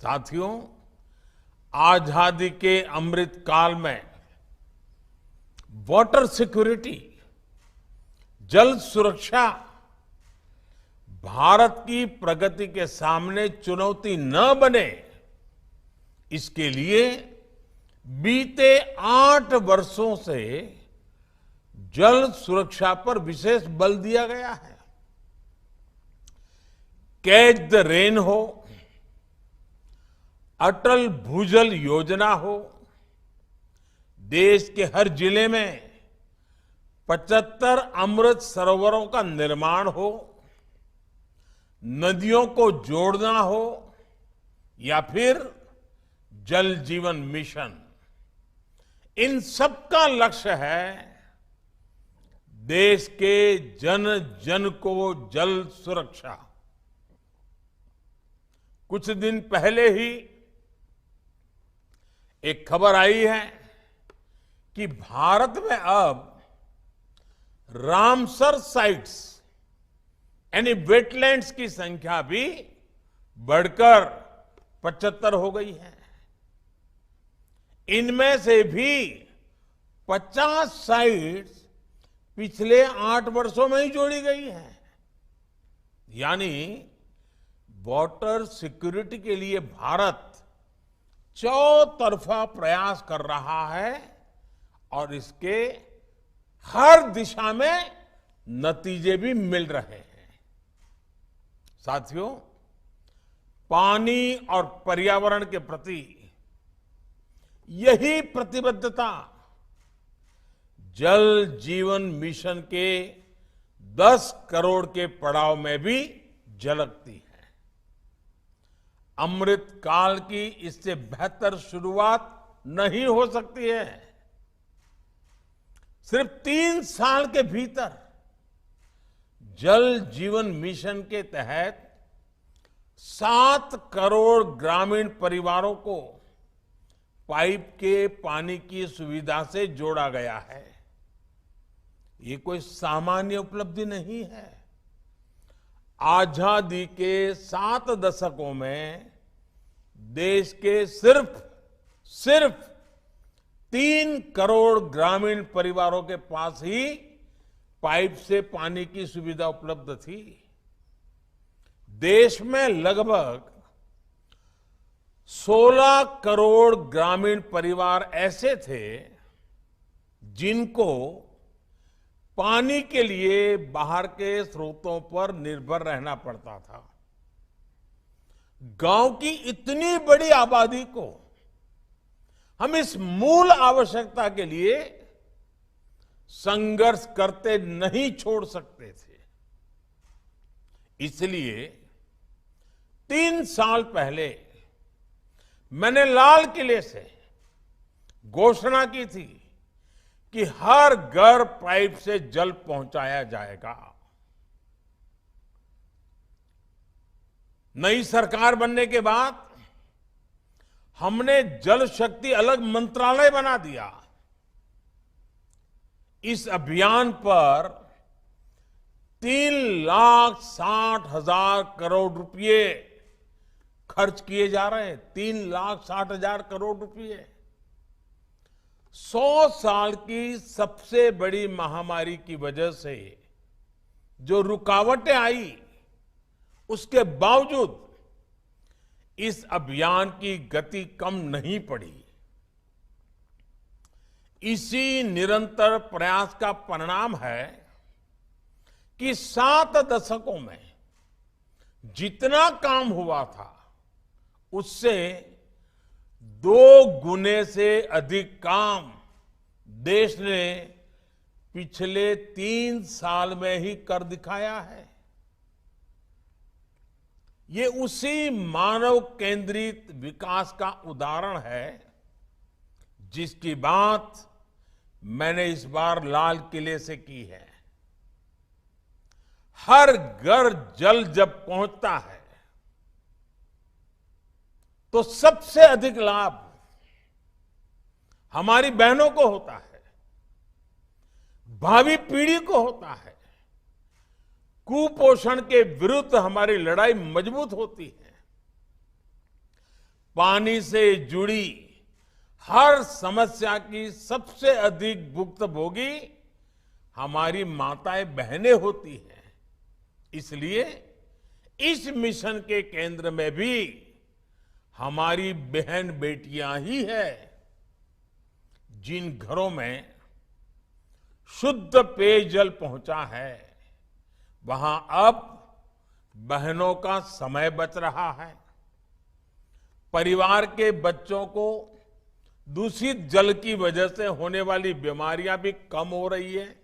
साथियों, आजादी के अमृत काल में वाटर सिक्योरिटी, जल सुरक्षा भारत की प्रगति के सामने चुनौती न बने, इसके लिए बीते 8 वर्षों से जल सुरक्षा पर विशेष बल दिया गया है। कैच द रेन हो, अटल भूजल योजना हो, देश के हर जिले में 75 अमृत सरोवरों का निर्माण हो, नदियों को जोड़ना हो, या फिर जल जीवन मिशन, इन सब का लक्ष्य है देश के जन जन को जल सुरक्षा। कुछ दिन पहले ही एक खबर आई है कि भारत में अब रामसर साइट्स यानी वेटलैंड्स की संख्या भी बढ़कर 75 हो गई है। इनमें से भी 50 साइट्स पिछले 8 वर्षों में ही जोड़ी गई है। यानी वाटर सिक्योरिटी के लिए भारत चौतरफा प्रयास कर रहा है और इसके हर दिशा में नतीजे भी मिल रहे हैं। साथियों, पानी और पर्यावरण के प्रति यही प्रतिबद्धता जल जीवन मिशन के 10 करोड़ के पड़ाव में भी झलकती है। अमृत काल की इससे बेहतर शुरुआत नहीं हो सकती है। सिर्फ 3 साल के भीतर जल जीवन मिशन के तहत 7 करोड़ ग्रामीण परिवारों को पाइप के पानी की सुविधा से जोड़ा गया है। ये कोई सामान्य उपलब्धि नहीं है। आजादी के 7 दशकों में देश के सिर्फ 3 करोड़ ग्रामीण परिवारों के पास ही पाइप से पानी की सुविधा उपलब्ध थी। देश में लगभग 16 करोड़ ग्रामीण परिवार ऐसे थे जिनको पानी के लिए बाहर के स्रोतों पर निर्भर रहना पड़ता था। गांव की इतनी बड़ी आबादी को हम इस मूल आवश्यकता के लिए संघर्ष करते नहीं छोड़ सकते थे। इसलिए 3 साल पहले मैंने लाल किले से घोषणा की थी कि हर घर पाइप से जल पहुंचाया जाएगा। नई सरकार बनने के बाद हमने जल शक्ति अलग मंत्रालय बना दिया। इस अभियान पर 3,60,000 करोड़ रुपए खर्च किए जा रहे हैं। 3,60,000 करोड़ रुपए 100 साल की सबसे बड़ी महामारी की वजह से जो रुकावटें आई, उसके बावजूद इस अभियान की गति कम नहीं पड़ी। इसी निरंतर प्रयास का परिणाम है कि 7 दशकों में जितना काम हुआ था उससे 2 गुने से अधिक काम देश ने पिछले 3 साल में ही कर दिखाया है। ये उसी मानव केंद्रित विकास का उदाहरण है जिसकी बात मैंने इस बार लाल किले से की है। हर घर जल जब पहुंचता है तो सबसे अधिक लाभ हमारी बहनों को होता है, भावी पीढ़ी को होता है। कुपोषण के विरुद्ध हमारी लड़ाई मजबूत होती है। पानी से जुड़ी हर समस्या की सबसे अधिक भुक्तभोगी हमारी माताएं बहनें होती हैं। इसलिए इस मिशन के केंद्र में भी हमारी बहन बेटियां ही है। जिन घरों में शुद्ध पेयजल पहुंचा है, वहां अब बहनों का समय बच रहा है। परिवार के बच्चों को दूषित जल की वजह से होने वाली बीमारियां भी कम हो रही है।